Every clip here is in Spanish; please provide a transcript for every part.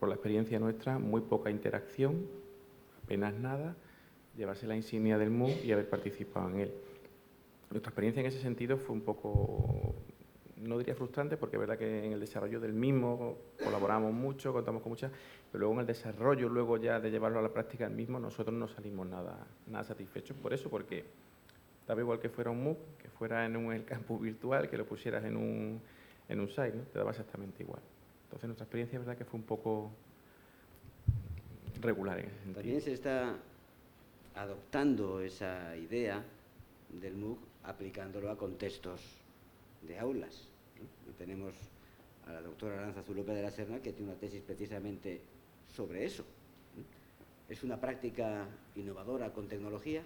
por la experiencia nuestra, muy poca interacción, apenas nada, llevarse la insignia del MOOC y haber participado en él. Nuestra experiencia en ese sentido fue un poco, no diría frustrante, porque es verdad que en el desarrollo del mismo colaboramos mucho, contamos con muchas, pero luego en el desarrollo, luego ya de llevarlo a la práctica del mismo, nosotros no salimos nada satisfechos por eso, porque daba igual que fuera un MOOC, que fuera en el campus virtual, que lo pusieras en un site, ¿no? Te daba exactamente igual. Entonces nuestra experiencia es verdad que fue un poco regular en ese sentido. También se está adoptando esa idea del MOOC aplicándolo a contextos de aulas, ¿no? Tenemos a la doctora Arantzazu López de la Serna, que tiene una tesis precisamente sobre eso. ¿Es una práctica innovadora con tecnología?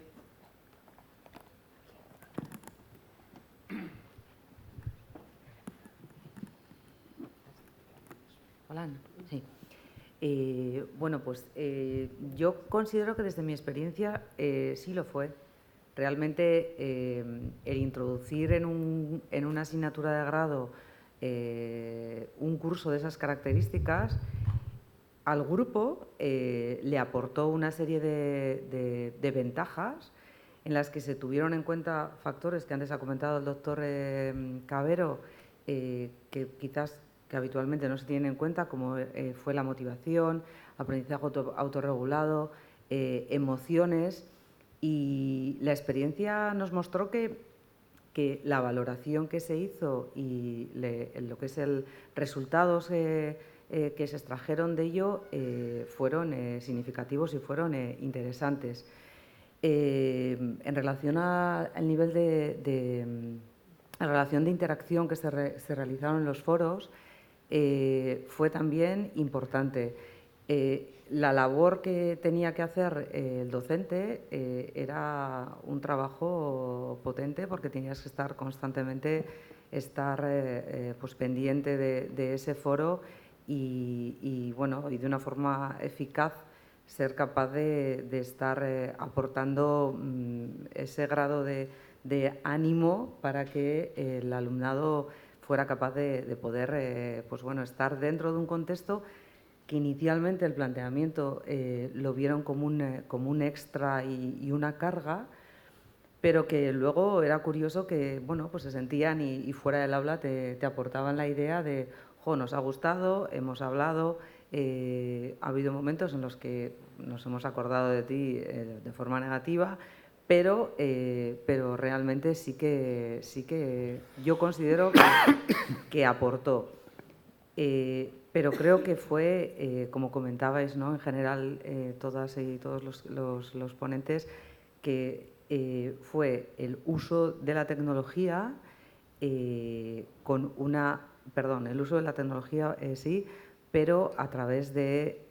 Hola, sí. Bueno, pues yo considero que desde mi experiencia sí lo fue. Realmente el introducir en una asignatura de grado un curso de esas características al grupo le aportó una serie de ventajas en las que se tuvieron en cuenta factores que antes ha comentado el doctor Cabero, que quizás que habitualmente no se tienen en cuenta, como fue la motivación, aprendizaje autorregulado, emociones, y la experiencia nos mostró que la valoración que se hizo y lo que es el resultados que se extrajeron de ello fueron significativos y fueron interesantes. En relación al nivel la relación de interacción que se realizaron en los foros, fue también importante. La labor que tenía que hacer el docente era un trabajo potente, porque tenías que estar constantemente pues pendiente de ese foro y de una forma eficaz ser capaz de estar aportando ese grado de ánimo para que el alumnado fuera capaz de poder estar dentro de un contexto que inicialmente el planteamiento lo vieron como un extra y una carga, pero que luego era curioso que pues se sentían y fuera del aula te aportaban la idea de nos ha gustado, hemos hablado, ha habido momentos en los que nos hemos acordado de ti de forma negativa, pero realmente sí que yo considero que aportó. Pero creo que fue, como comentabais, ¿no?, en general, todas y todos los ponentes, que fue el uso de la tecnología el uso de la tecnología sí, pero a través de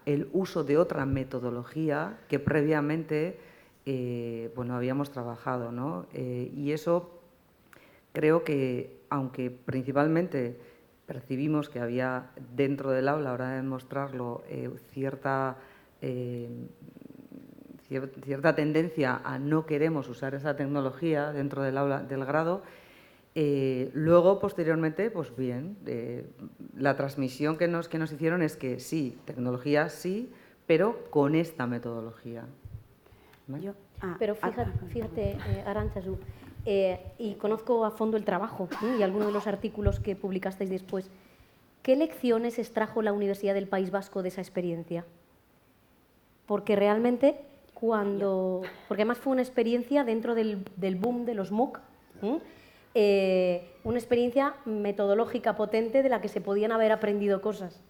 el uso de otra metodología que previamente habíamos trabajado, ¿no? Y eso creo que, aunque principalmente percibimos que había dentro del aula, a la hora de mostrarlo, cierta tendencia a no queremos usar esa tecnología dentro del aula del grado, luego, posteriormente, pues bien, la transmisión que nos hicieron es que sí, tecnología sí, pero con esta metodología. ¿Vale? Pero fíjate, Arantzazu, y conozco a fondo el trabajo y algunos de los artículos que publicasteis después. ¿Qué lecciones extrajo la Universidad del País Vasco de esa experiencia? Porque realmente porque además fue una experiencia dentro del boom de los MOOC, una experiencia metodológica potente de la que se podían haber aprendido cosas.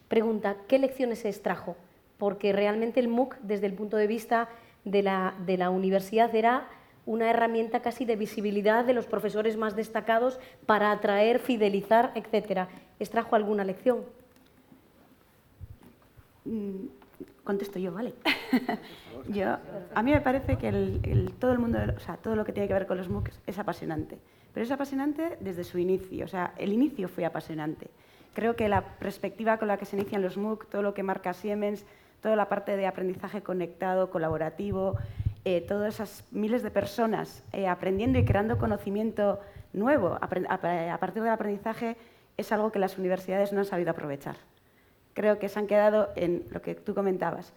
Pregunta, ¿qué lecciones se extrajo? Porque realmente el MOOC, desde el punto de vista de la universidad, era una herramienta casi de visibilidad de los profesores más destacados para atraer, fidelizar, etcétera. ¿Extrajo alguna lección? Contesto yo, ¿vale? A mí me parece que todo el mundo, todo lo que tiene que ver con los MOOCs es apasionante. Pero es apasionante desde su inicio, el inicio fue apasionante. Creo que la perspectiva con la que se inician los MOOC, todo lo que marca Siemens, toda la parte de aprendizaje conectado, colaborativo, todas esas miles de personas aprendiendo y creando conocimiento nuevo a partir del aprendizaje, es algo que las universidades no han sabido aprovechar. Creo que se han quedado en lo que tú comentabas.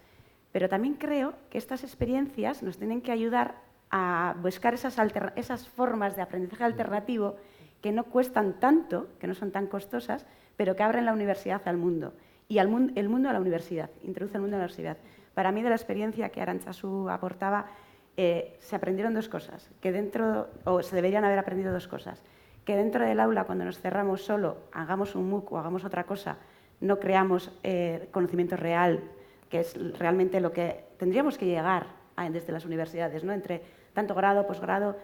Pero también creo que estas experiencias nos tienen que ayudar a buscar esas formas de aprendizaje alternativo que no cuestan tanto, que no son tan costosas, pero que abren la universidad al mundo. Y el mundo a la universidad, introduce el mundo a la universidad. Para mí, de la experiencia que Arantzazu aportaba, se aprendieron dos cosas, o se deberían haber aprendido dos cosas. Que dentro del aula, cuando nos cerramos solo, hagamos un MOOC o hagamos otra cosa, no creamos conocimiento real, que es realmente lo que tendríamos que llegar desde las universidades, ¿no? Entre tanto grado, posgrado,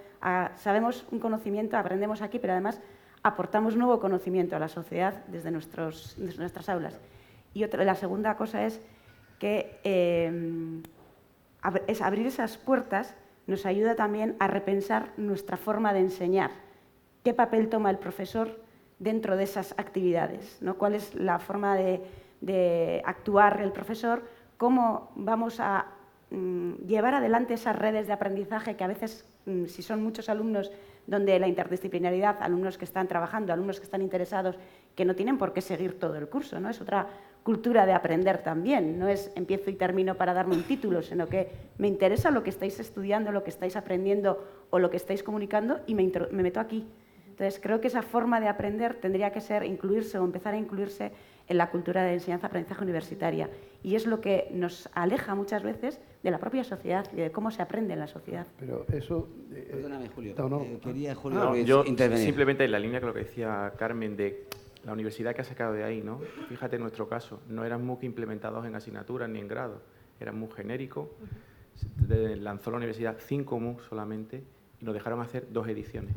sabemos un conocimiento, aprendemos aquí, pero además aportamos nuevo conocimiento a la sociedad desde nuestras aulas. Y la segunda cosa es que abrir esas puertas nos ayuda también a repensar nuestra forma de enseñar. ¿Qué papel toma el profesor dentro de esas actividades, ¿no? ¿Cuál es la forma de actuar el profesor? ¿Cómo vamos a llevar adelante esas redes de aprendizaje que a veces, si son muchos alumnos, donde la interdisciplinaridad, alumnos que están trabajando, alumnos que están interesados, que no tienen por qué seguir todo el curso, ¿no? Es otra cultura de aprender también, no es empiezo y termino para darme un título, sino que me interesa lo que estáis estudiando, lo que estáis aprendiendo o lo que estáis comunicando y me meto aquí. Entonces, creo que esa forma de aprender tendría que ser incluirse o empezar a incluirse en la cultura de enseñanza-aprendizaje universitaria. Y es lo que nos aleja muchas veces de la propia sociedad y de cómo se aprende en la sociedad. Pero eso... Perdóname, Julio. No. Quería, Julio, yo intervenir. simplemente en la línea que lo que decía Carmen de la universidad que ha sacado de ahí, ¿no? Fíjate en nuestro caso, no eran MOOC implementados en asignaturas ni en grados, eran MOOC genéricos. Lanzó la universidad 5 MOOC solamente y nos dejaron hacer 2 ediciones.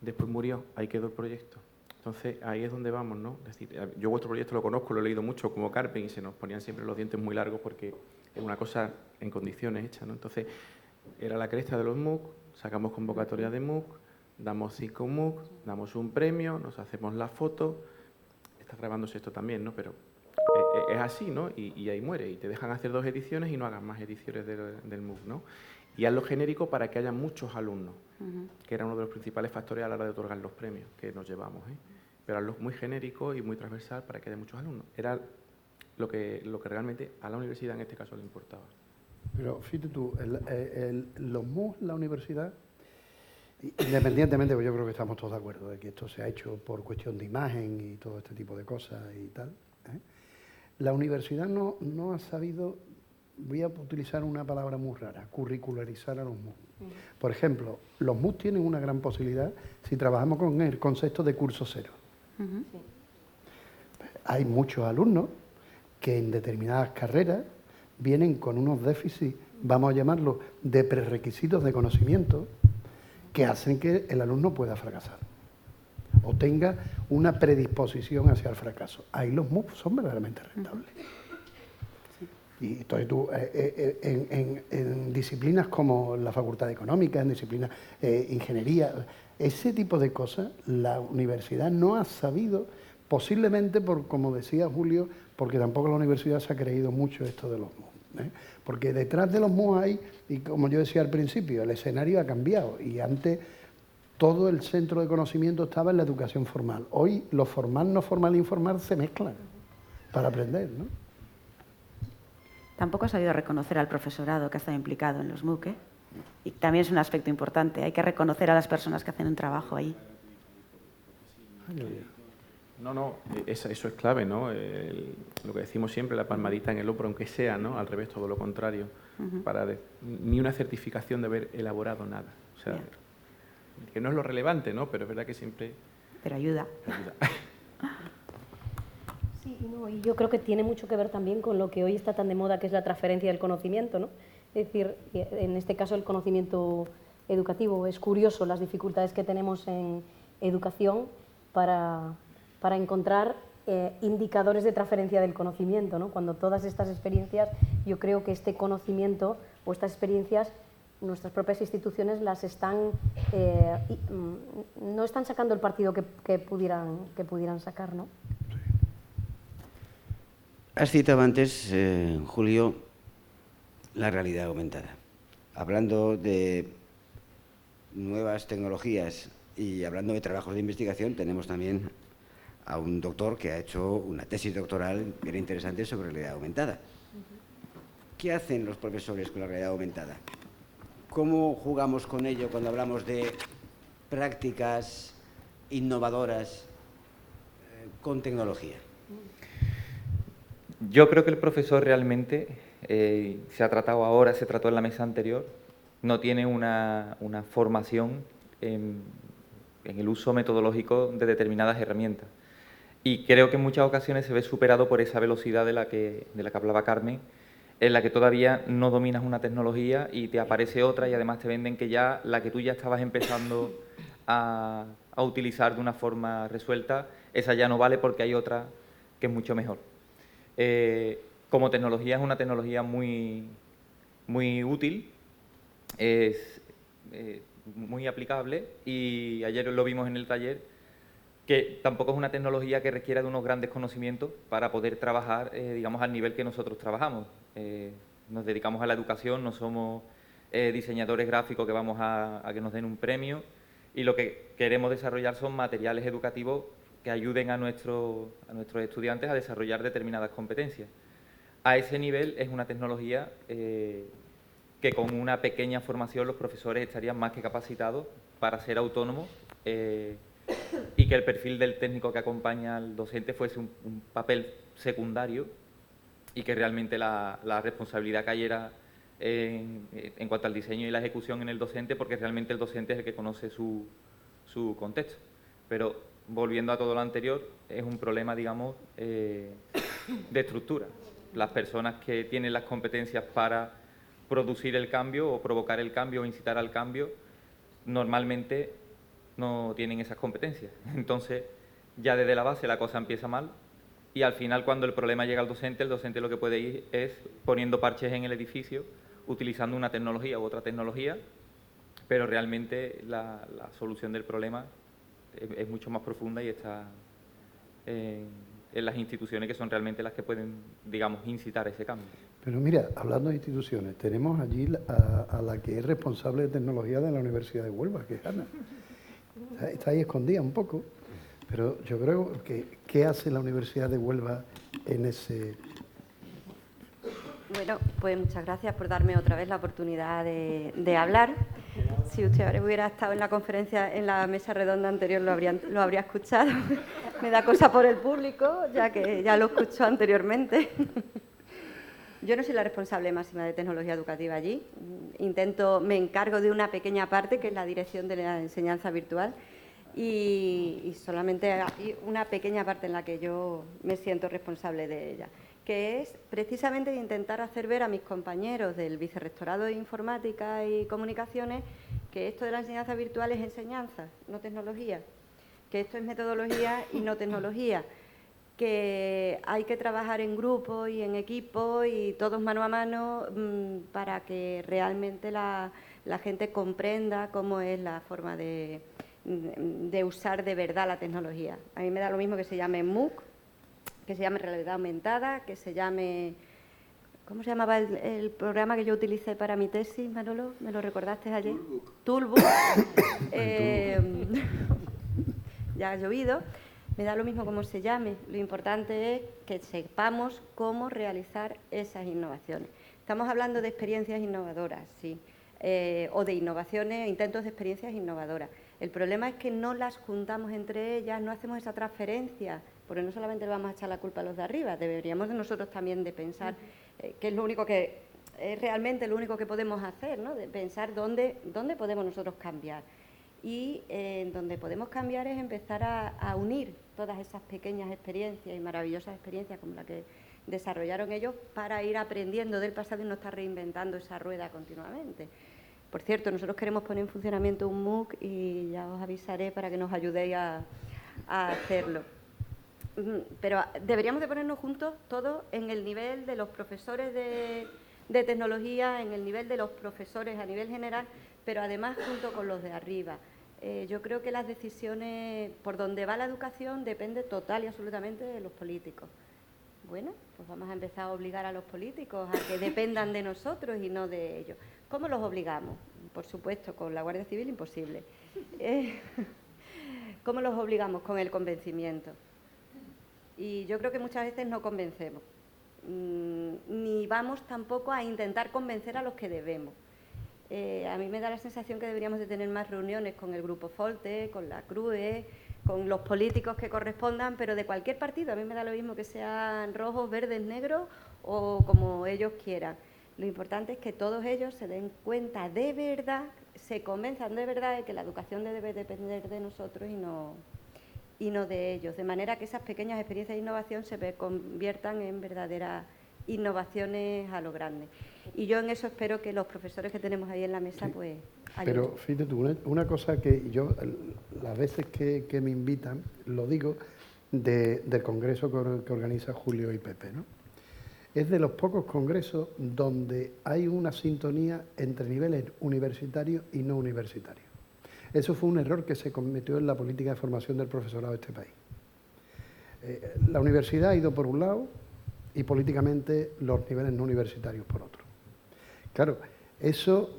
Después murió, ahí quedó el proyecto. Entonces, ahí es donde vamos, ¿no? Es decir, yo vuestro proyecto lo conozco, lo he leído mucho como Carpen y se nos ponían siempre los dientes muy largos porque es una cosa en condiciones hecha, ¿no? Entonces, era la cresta de los MOOC, sacamos convocatoria de MOOC, damos 5 MOOC, damos un premio, nos hacemos la foto, está grabándose esto también, ¿no? Pero es así, ¿no? Y ahí muere, y te dejan hacer 2 ediciones y no hagas más ediciones del MOOC, ¿no? Y hazlo genérico para que haya muchos alumnos, que era uno de los principales factores a la hora de otorgar los premios que nos llevamos, ¿eh? Pero hazlo muy genérico y muy transversal para que haya muchos alumnos. Era lo que realmente a la universidad en este caso le importaba. Pero fíjate tú, los MOOC en la universidad, independientemente, pues yo creo que estamos todos de acuerdo de que esto se ha hecho por cuestión de imagen y todo este tipo de cosas y tal, ¿eh? La universidad no ha sabido, voy a utilizar una palabra muy rara, curricularizar a los MOOC. Por ejemplo, los MOOC tienen una gran posibilidad si trabajamos con el concepto de curso cero. Hay muchos alumnos que en determinadas carreras vienen con unos déficits, vamos a llamarlo, de prerequisitos de conocimiento que hacen que el alumno pueda fracasar o tenga una predisposición hacia el fracaso. Ahí los MOOC son verdaderamente rentables. Y entonces tú, en disciplinas como la Facultad de Económicas, en disciplinas ingeniería, ese tipo de cosas, la universidad no ha sabido, posiblemente, como decía Julio, porque tampoco la universidad se ha creído mucho esto de los MOOC, ¿eh? Porque detrás de los MOOC hay, y como yo decía al principio, el escenario ha cambiado y antes todo el centro de conocimiento estaba en la educación formal. Hoy lo formal, no formal e informal se mezclan para aprender, ¿no? Tampoco ha sabido reconocer al profesorado que ha estado implicado en los MOOC, ¿eh? Y también es un aspecto importante. Hay que reconocer a las personas que hacen un trabajo ahí. No, eso es clave, ¿no? Lo que decimos siempre, la palmadita en el hombro, aunque sea, ¿no? Al revés, todo lo contrario. Ni una certificación de haber elaborado nada. O sea, que no es lo relevante, ¿no? Pero es verdad que siempre... Pero ayuda. Sí, no, y yo creo que tiene mucho que ver también con lo que hoy está tan de moda, que es la transferencia del conocimiento, ¿no? Es decir, en este caso el conocimiento educativo. Es curioso las dificultades que tenemos en educación para encontrar indicadores de transferencia del conocimiento, ¿no? Cuando todas estas experiencias, yo creo que este conocimiento o estas experiencias, nuestras propias instituciones las están, no están sacando el partido que pudieran sacar, ¿no? Has citado antes, Julio, la realidad aumentada. Hablando de nuevas tecnologías y hablando de trabajos de investigación, tenemos también a un doctor que ha hecho una tesis doctoral bien interesante sobre realidad aumentada. ¿Qué hacen los profesores con la realidad aumentada? ¿Cómo jugamos con ello cuando hablamos de prácticas innovadoras con tecnología? Yo creo que el profesor realmente, se ha tratado ahora, se trató en la mesa anterior, no tiene una formación en el uso metodológico de determinadas herramientas. Y creo que en muchas ocasiones se ve superado por esa velocidad de la que hablaba Carmen, en la que todavía no dominas una tecnología y te aparece otra y además te venden que ya la que tú ya estabas empezando a utilizar de una forma resuelta, esa ya no vale porque hay otra que es mucho mejor. Como tecnología es una tecnología muy, muy útil, es muy aplicable y ayer lo vimos en el taller, que tampoco es una tecnología que requiera de unos grandes conocimientos para poder trabajar, digamos, al nivel que nosotros trabajamos. Nos dedicamos a la educación, no somos diseñadores gráficos que vamos a que nos den un premio, y lo que queremos desarrollar son materiales educativos que ayuden a nuestros estudiantes a desarrollar determinadas competencias. A ese nivel es una tecnología que con una pequeña formación los profesores estarían más que capacitados para ser autónomos, y que el perfil del técnico que acompaña al docente fuese un papel secundario y que realmente la responsabilidad cayera en cuanto al diseño y la ejecución en el docente, porque realmente el docente es el que conoce su contexto. Pero volviendo a todo lo anterior, es un problema, digamos, de estructura. Las personas que tienen las competencias para producir el cambio o provocar el cambio o incitar al cambio, normalmente no tienen esas competencias. Entonces, ya desde la base la cosa empieza mal y al final, cuando el problema llega al docente, el docente lo que puede ir es poniendo parches en el edificio, utilizando una tecnología u otra tecnología, pero realmente la solución del problema es mucho más profunda y está en las instituciones, que son realmente las que pueden, digamos, incitar ese cambio. Pero mira, hablando de instituciones, tenemos allí a la que es responsable de tecnología de la Universidad de Huelva, que es Ana. Está ahí escondida un poco, pero yo creo que ¿qué hace la Universidad de Huelva en ese...? Bueno, pues muchas gracias por darme otra vez la oportunidad de hablar. Si usted ahora hubiera estado en la conferencia, en la mesa redonda anterior, lo habría escuchado. Me da cosa por el público, ya que ya lo escuchó anteriormente. Yo no soy la responsable máxima de tecnología educativa allí. Me encargo de una pequeña parte, que es la dirección de la enseñanza virtual, y solamente hay una pequeña parte en la que yo me siento responsable de ella, que es precisamente de intentar hacer ver a mis compañeros del Vicerrectorado de Informática y Comunicaciones que esto de la enseñanza virtual es enseñanza, no tecnología, que esto es metodología y no tecnología, que hay que trabajar en grupo y en equipo y todos mano a mano para que realmente la gente comprenda cómo es la forma de usar de verdad la tecnología. A mí me da lo mismo que se llame MOOC, que se llame realidad aumentada, que se llame... ¿Cómo se llamaba el programa que yo utilicé para mi tesis, Manolo? ¿Me lo recordaste ayer? Toolbook. Ya ha llovido. Me da lo mismo cómo se llame. Lo importante es que sepamos cómo realizar esas innovaciones. Estamos hablando de experiencias innovadoras, sí, o de innovaciones, intentos de experiencias innovadoras. El problema es que no las juntamos entre ellas, no hacemos esa transferencia, porque no solamente le vamos a echar la culpa a los de arriba, deberíamos de nosotros también de pensar que es lo único que es realmente lo único que podemos hacer, ¿no? De pensar dónde podemos nosotros cambiar. Y donde podemos cambiar es empezar a unir todas esas pequeñas experiencias y maravillosas experiencias como la que desarrollaron ellos para ir aprendiendo del pasado y no estar reinventando esa rueda continuamente. Por cierto, nosotros queremos poner en funcionamiento un MOOC y ya os avisaré para que nos ayudéis a hacerlo. Pero deberíamos de ponernos juntos todos en el nivel de los profesores de tecnología, en el nivel de los profesores a nivel general, pero además junto con los de arriba. Yo creo que las decisiones por donde va la educación depende total y absolutamente de los políticos. Bueno, pues vamos a empezar a obligar a los políticos a que dependan de nosotros y no de ellos. ¿Cómo los obligamos? Por supuesto, con la Guardia Civil imposible. ¿Cómo los obligamos? Con el convencimiento. Y yo creo que muchas veces no convencemos, ni vamos tampoco a intentar convencer a los que debemos. A mí me da la sensación que deberíamos de tener más reuniones con el Grupo Folte, con la CRUE, con los políticos que correspondan, pero de cualquier partido. A mí me da lo mismo que sean rojos, verdes, negros o como ellos quieran. Lo importante es que todos ellos se den cuenta de verdad, se convenzan de verdad de que la educación debe depender de nosotros y no de ellos, de manera que esas pequeñas experiencias de innovación se conviertan en verdaderas innovaciones a lo grande. Y yo en eso espero que los profesores que tenemos ahí en la mesa, sí, pues, ayuden. Pero fíjate tú, una cosa que yo, las veces que me invitan, lo digo, del congreso que organiza Julio y Pepe, ¿no? Es de los pocos congresos donde hay una sintonía entre niveles universitarios y no universitarios. Eso fue un error que se cometió en la política de formación del profesorado de este país. La universidad ha ido por un lado y políticamente los niveles no universitarios por otro. Claro, eso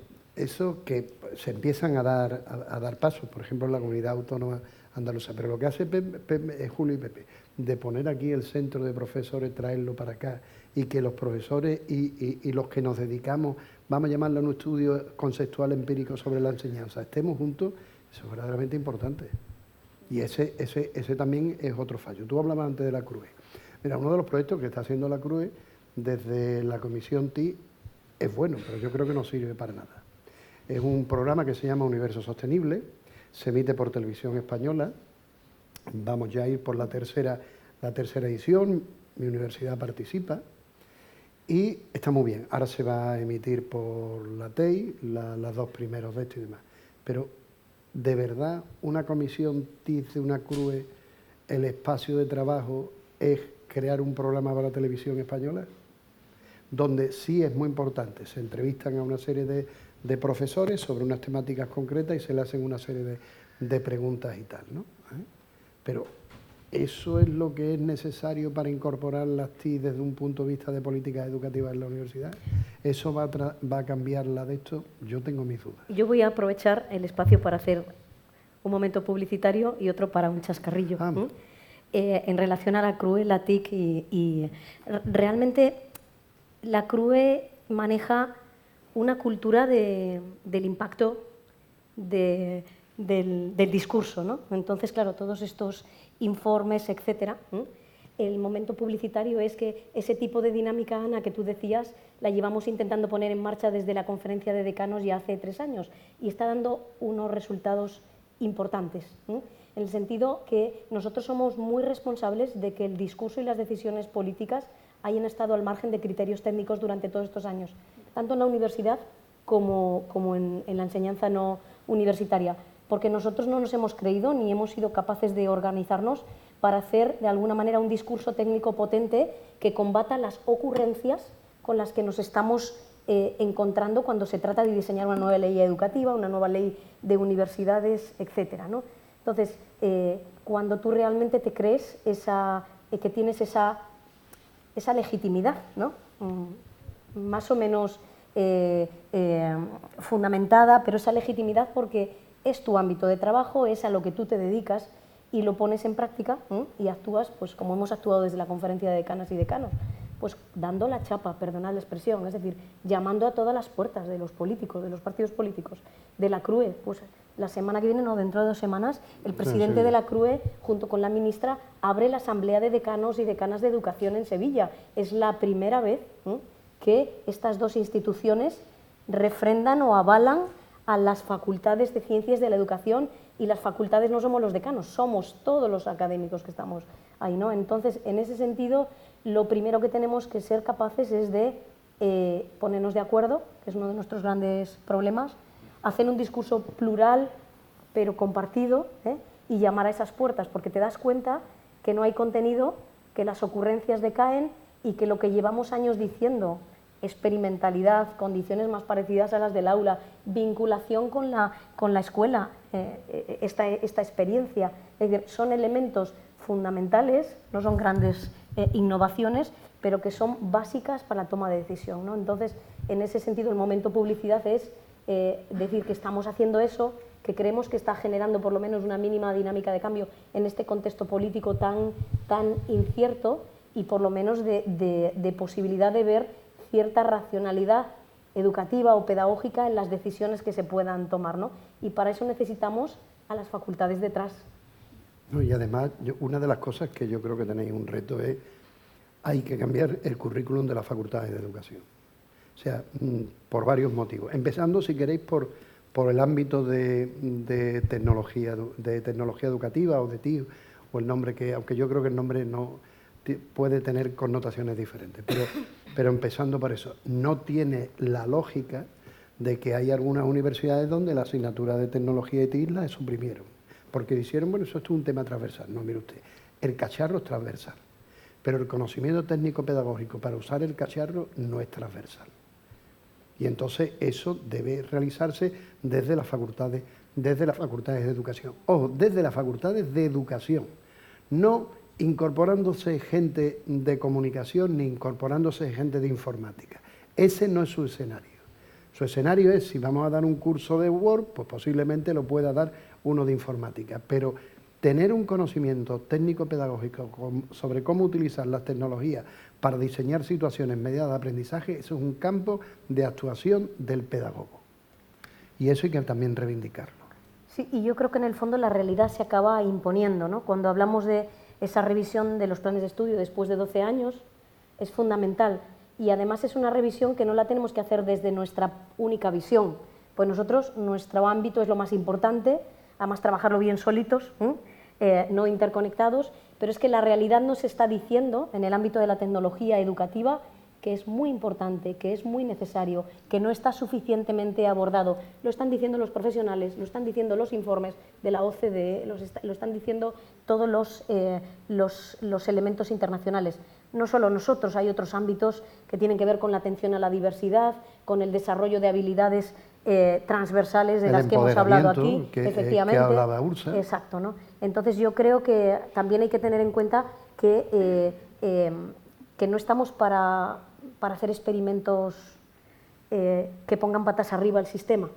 que se empiezan a dar pasos, por ejemplo en la comunidad autónoma andaluza, pero lo que hace Julio y Pepe, de poner aquí el centro de profesores, traerlo para acá, y que los profesores y los que nos dedicamos, vamos a llamarlo un estudio conceptual empírico sobre la enseñanza, estemos juntos, eso es verdaderamente importante. Y ese también es otro fallo. Tú hablabas antes de la CRUE. Mira, uno de los proyectos que está haciendo la CRUE desde la Comisión TI es bueno, pero yo creo que no sirve para nada. Es un programa que se llama Universo Sostenible, se emite por Televisión Española, vamos ya a ir por la tercera edición, mi universidad participa y está muy bien. Ahora se va a emitir por la TEI, las dos primeros de esto y demás. Pero, ¿de verdad una comisión TIC de una CRUE, el espacio de trabajo es crear un programa para la televisión española? Donde sí es muy importante, se entrevistan a una serie de profesores sobre unas temáticas concretas y se le hacen una serie de preguntas y tal, ¿no? Pero ¿eso es lo que es necesario para incorporar las TIC desde un punto de vista de políticas educativas en la universidad? ¿Eso va a cambiar la de esto? Yo tengo mis dudas. Yo voy a aprovechar el espacio para hacer un momento publicitario y otro para un chascarrillo. En relación a la CRUE, la TIC y realmente la CRUE maneja una cultura del impacto del discurso, ¿no? Entonces, claro, todos estos informes, etcétera, el momento publicitario es que ese tipo de dinámica, Ana, que tú decías, la llevamos intentando poner en marcha desde la conferencia de decanos ya hace 3 años y está dando unos resultados importantes, en el sentido que nosotros somos muy responsables de que el discurso y las decisiones políticas hayan estado al margen de criterios técnicos durante todos estos años, tanto en la universidad como en la enseñanza no universitaria, porque nosotros no nos hemos creído ni hemos sido capaces de organizarnos para hacer de alguna manera un discurso técnico potente que combata las ocurrencias con las que nos estamos encontrando cuando se trata de diseñar una nueva ley educativa, una nueva ley de universidades, etcétera, ¿no? Entonces, cuando tú realmente te crees que tienes esa legitimidad, ¿no? Más o menos fundamentada, pero esa legitimidad porque es tu ámbito de trabajo, es a lo que tú te dedicas y lo pones en práctica y actúas, pues como hemos actuado desde la conferencia de decanas y decanos, pues dando la chapa, perdonad la expresión, es decir, llamando a todas las puertas de los políticos, de los partidos políticos, de la CRUE, pues la semana que viene, no, dentro de 2 semanas, el presidente de la CRUE, junto con la ministra, abre la Asamblea de Decanos y Decanas de Educación en Sevilla. Es la primera vez que estas 2 instituciones refrendan o avalan a las facultades de ciencias de la educación, y las facultades no somos los decanos, somos todos los académicos que estamos ahí, ¿no? Entonces, en ese sentido, lo primero que tenemos que ser capaces es de ponernos de acuerdo, que es uno de nuestros grandes problemas, hacer un discurso plural pero compartido, y llamar a esas puertas, porque te das cuenta que no hay contenido, que las ocurrencias decaen y que lo que llevamos años diciendo, experimentalidad, condiciones más parecidas a las del aula, vinculación con la escuela, esta experiencia, es decir, son elementos fundamentales, no son grandes innovaciones, pero que son básicas para la toma de decisión, ¿no? Entonces, en ese sentido, el momento publicidad es decir que estamos haciendo eso que creemos que está generando por lo menos una mínima dinámica de cambio en este contexto político tan incierto y por lo menos de posibilidad de ver cierta racionalidad educativa o pedagógica en las decisiones que se puedan tomar, ¿no? Y para eso necesitamos a las facultades detrás. No, y además, una de las cosas que yo creo que tenéis un reto es hay que cambiar el currículum de las facultades de educación. O sea, por varios motivos. Empezando, si queréis, por el ámbito de tecnología educativa o de TIC, o el nombre que, aunque yo creo que el nombre no puede tener connotaciones diferentes, pero empezando por eso, no tiene la lógica de que hay algunas universidades donde la asignatura de tecnología y TIC la suprimieron, porque dijeron, bueno, eso es un tema transversal. No, mire usted, el cacharro es transversal, pero el conocimiento técnico-pedagógico para usar el cacharro no es transversal. Y entonces eso debe realizarse desde las facultades de educación. Ojo, desde las facultades de educación, no incorporándose gente de comunicación ni incorporándose gente de informática. Ese no es su escenario. Su escenario es, si vamos a dar un curso de Word, pues posiblemente lo pueda dar uno de informática, pero tener un conocimiento técnico-pedagógico sobre cómo utilizar las tecnologías para diseñar situaciones mediadas de aprendizaje, eso es un campo de actuación del pedagogo. Y eso hay que también reivindicarlo. Sí, y yo creo que en el fondo la realidad se acaba imponiendo, ¿no? Cuando hablamos de esa revisión de los planes de estudio después de 12 años, es fundamental. Y además es una revisión que no la tenemos que hacer desde nuestra única visión. Pues nosotros, nuestro ámbito es lo más importante, además trabajarlo bien solitos, no interconectados, pero es que la realidad nos está diciendo, en el ámbito de la tecnología educativa, que es muy importante, que es muy necesario, que no está suficientemente abordado. Lo están diciendo los profesionales, lo están diciendo los informes de la OCDE, lo están diciendo todos los elementos internacionales. No solo nosotros, hay otros ámbitos que tienen que ver con la atención a la diversidad, con el desarrollo de habilidades transversales de las que hemos hablado aquí, efectivamente. Que hablaba Ursa. Exacto, ¿no? Entonces yo creo que también hay que tener en cuenta que no estamos para hacer experimentos que pongan patas arriba al sistema.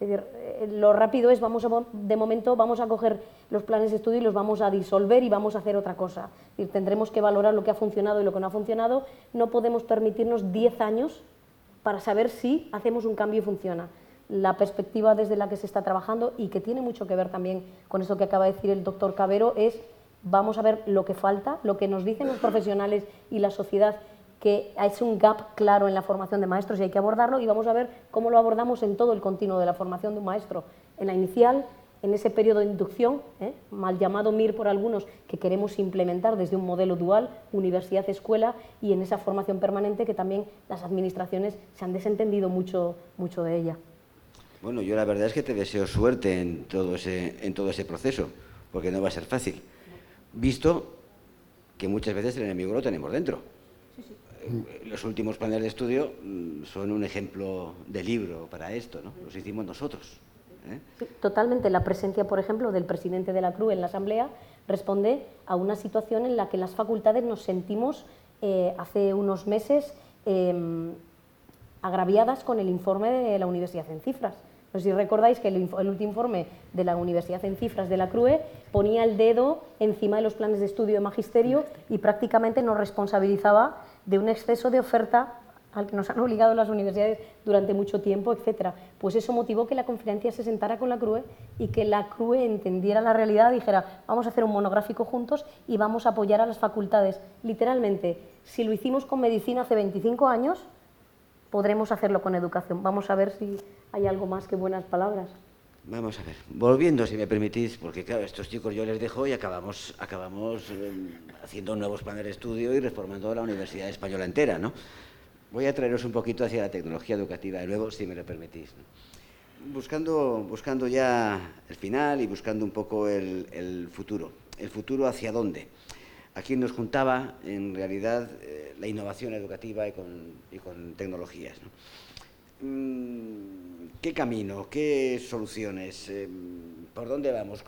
Es decir, lo rápido es, de momento vamos a coger los planes de estudio y los vamos a disolver y vamos a hacer otra cosa. Es decir, tendremos que valorar lo que ha funcionado y lo que no ha funcionado. No podemos permitirnos 10 años para saber si hacemos un cambio y funciona. La perspectiva desde la que se está trabajando y que tiene mucho que ver también con esto que acaba de decir el doctor Cabero es vamos a ver lo que falta, lo que nos dicen los profesionales y la sociedad, que es un gap claro en la formación de maestros y hay que abordarlo, y vamos a ver cómo lo abordamos en todo el continuo de la formación de un maestro, en la inicial, en ese periodo de inducción, mal llamado MIR por algunos, que queremos implementar desde un modelo dual, universidad-escuela, y en esa formación permanente que también las administraciones se han desentendido mucho de ella. Bueno, yo la verdad es que te deseo suerte en todo ese proceso, porque no va a ser fácil, visto que muchas veces el enemigo lo tenemos dentro. Los últimos planes de estudio son un ejemplo de libro para esto, ¿no? Los hicimos nosotros. Sí, totalmente. La presencia, por ejemplo, del presidente de la CRUE en la Asamblea responde a una situación en la que las facultades nos sentimos hace unos meses agraviadas con el informe de la Universidad en Cifras. No sé si recordáis que el último informe de la Universidad en Cifras de la CRUE ponía el dedo encima de los planes de estudio de magisterio y prácticamente nos responsabilizaba de un exceso de oferta al que nos han obligado las universidades durante mucho tiempo, etcétera. Pues eso motivó que la conferencia se sentara con la CRUE y que la CRUE entendiera la realidad y dijera vamos a hacer un monográfico juntos y vamos a apoyar a las facultades. Literalmente, si lo hicimos con medicina hace 25 años, podremos hacerlo con educación. Vamos a ver si hay algo más que buenas palabras. Vamos a ver, volviendo, si me permitís, porque claro, estos chicos yo les dejo y acabamos haciendo nuevos planes de estudio y reformando la Universidad Española entera, ¿no? Voy a traeros un poquito hacia la tecnología educativa de nuevo, si me lo permitís, ¿no? Buscando ya el final y buscando un poco el futuro. ¿El futuro hacia dónde? Aquí nos juntaba, en realidad, la innovación educativa y con tecnologías, ¿no? ¿Qué camino? ¿Qué soluciones? ¿Por dónde vamos?